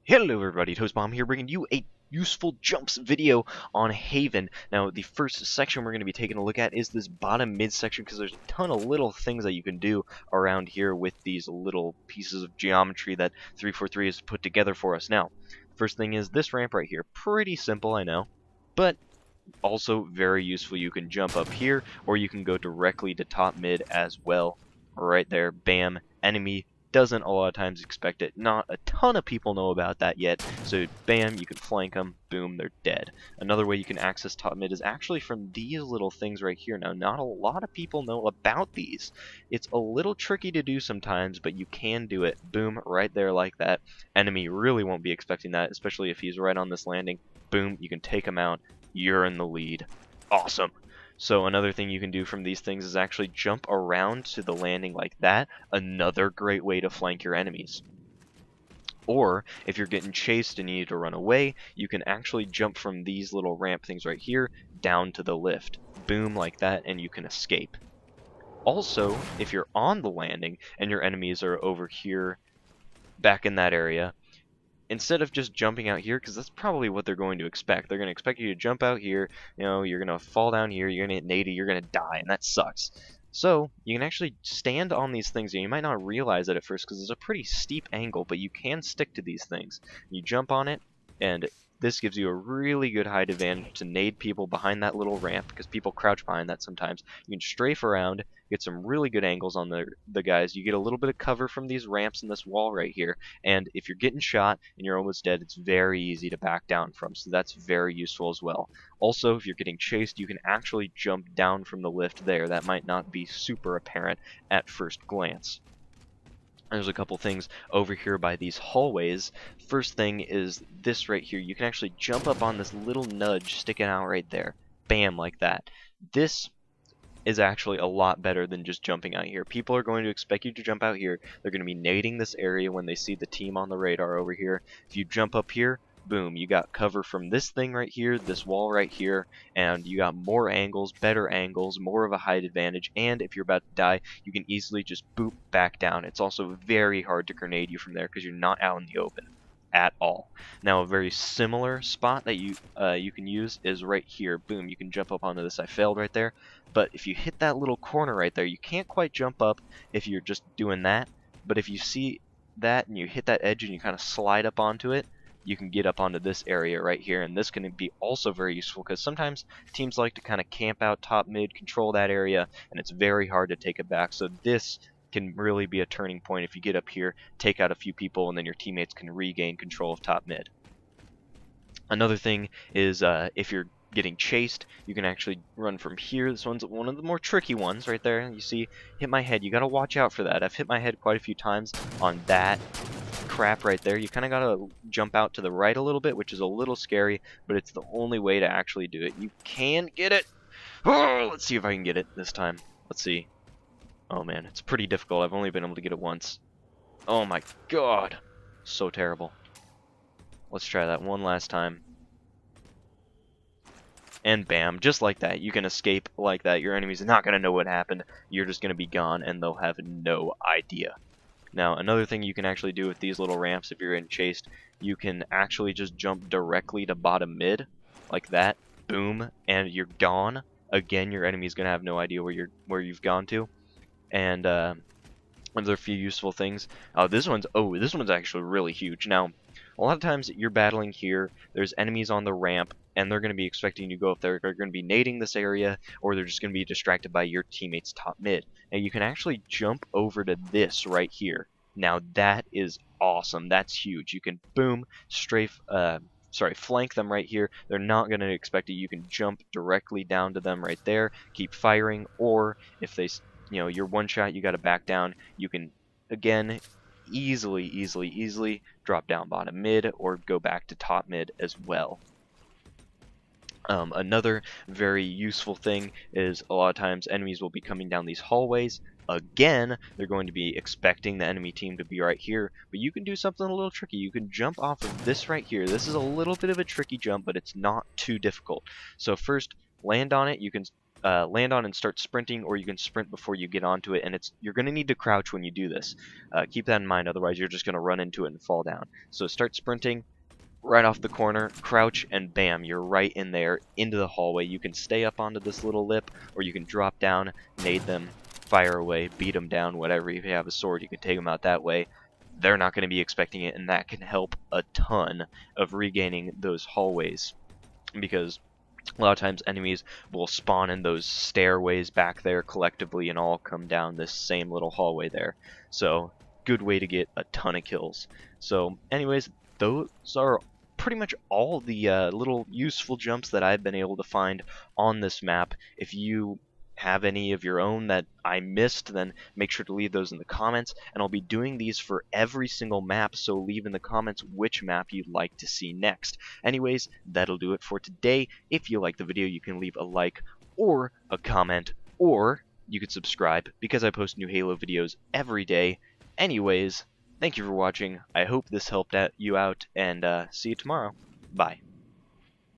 Hello everybody, Toastbomb here, bringing you a useful jumps video on Haven. Now, the first section we're going to be taking a look at is this bottom mid section, because there's a ton of little things that you can do around here with these little pieces of geometry that 343 has put together for us. Now, first thing is this ramp right here. Pretty simple, I know, but also very useful. You can jump up here, or you can go directly to top mid as well. Right there, bam, enemy doesn't a lot of times expect it. Not a ton of people know about that yet, so bam, you can flank them, boom, they're dead. Another way you can access top mid is actually from these little things right here. Now, not a lot of people know about these. It's a little tricky to do sometimes, but you can do it. Boom, right there like that. Enemy really won't be expecting that, especially if he's right on this landing. Boom, you can take him out. You're in the lead. Awesome. So another thing you can do from these things is actually jump around to the landing like that. Another great way to flank your enemies. Or if you're getting chased and you need to run away, you can actually jump from these little ramp things right here down to the lift. Boom, like that, and you can escape. Also, if you're on the landing and your enemies are over here back in that area, instead of just jumping out here, because that's probably what they're going to expect. They're going to expect you to jump out here, you know, you're going to fall down here, you're going to hit 80, you're going to die, and that sucks. So, you can actually stand on these things, and you might not realize it at first because it's a pretty steep angle, but you can stick to these things. You jump on it, and this gives you a really good height advantage to nade people behind that little ramp, because people crouch behind that sometimes. You can strafe around, get some really good angles on the guys. You get a little bit of cover from these ramps and this wall right here, and if you're getting shot and you're almost dead, it's very easy to back down from, so that's very useful as well. Also, if you're getting chased, you can actually jump down from the lift there. That might not be super apparent at first glance. There's a couple things over here by these hallways. First thing is this right here. You can actually jump up on this little nudge sticking out right there. Bam, like that. This is actually a lot better than just jumping out here. People are going to expect you to jump out here. They're going to be nading this area when they see the team on the radar over here. If you jump up here, boom, you got cover from this thing right here, this wall right here, and you got more angles, better angles, more of a height advantage, and if you're about to die, you can easily just boop back down. It's also very hard to grenade you from there because you're not out in the open at all. Now, a very similar spot that you can use is right here. Boom, you can jump up onto this. I failed right there, but if you hit that little corner right there, you can't quite jump up if you're just doing that, but if you see that and you hit that edge and you kind of slide up onto it, you can get up onto this area right here, and this can be also very useful because sometimes teams like to kind of camp out top mid, control that area, and it's very hard to take it back. So this can really be a turning point if you get up here, take out a few people, and then your teammates can regain control of top mid. Another thing is if you're getting chased, you can actually run from here. This one's one of the more tricky ones right there. You see, hit my head. You got to watch out for that. I've hit my head quite a few times on that crap right there. You kind of got to jump out to the right a little bit, which is a little scary, but it's the only way to actually do it. You can get it. Oh, let's see if I can get it this time. Let's see. Oh man, it's pretty difficult. I've only been able to get it once. Oh my god. So terrible. Let's try that one last time. And bam, just like that. You can escape like that. Your enemy's not going to know what happened. You're just going to be gone, and they'll have no idea. Now, another thing you can actually do with these little ramps if you're getting chased, you can actually just jump directly to bottom mid, like that. Boom, and you're gone. Again, your enemy's going to have no idea where you've gone to. And another few useful things. This one's actually really huge. Now, a lot of times you're battling here, there's enemies on the ramp, and they're going to be expecting you to go up there. They're going to be nading this area, or they're just going to be distracted by your teammates top mid. Now you can actually jump over to this right here. Now that is awesome. That's huge. You can boom, flank them right here. They're not going to expect it. You can jump directly down to them right there, keep firing, or if they, you're one shot, you got to back down. You can, again, easily drop down bottom mid or go back to top mid as well. Another very useful thing is a lot of times enemies will be coming down these hallways. Again, they're going to be expecting the enemy team to be right here, but you can do something a little tricky. You can jump off of this right here. This is a little bit of a tricky jump, but it's not too difficult. So first, land on it. You can land on and start sprinting, or you can sprint before you get onto it, and you're going to need to crouch when you do this. Keep that in mind, otherwise you're just going to run into it and fall down. So start sprinting, right off the corner, crouch, and bam, you're right in there, into the hallway. You can stay up onto this little lip, or you can drop down, nade them, fire away, beat them down, whatever. If you have a sword, you can take them out that way. They're not going to be expecting it, and that can help a ton of regaining those hallways, because a lot of times enemies will spawn in those stairways back there collectively and all come down this same little hallway there. So, good way to get a ton of kills. So, anyways, those are pretty much all the little useful jumps that I've been able to find on this map. If you have any of your own that I missed, then make sure to leave those in the comments, and I'll be doing these for every single map, so leave in the comments which map you'd like to see next. Anyways, that'll do it for today. If you like the video, you can leave a like or a comment, or you could subscribe, because I post new Halo videos every day. Anyways, thank you for watching. I hope this helped you out, and see you tomorrow. Bye.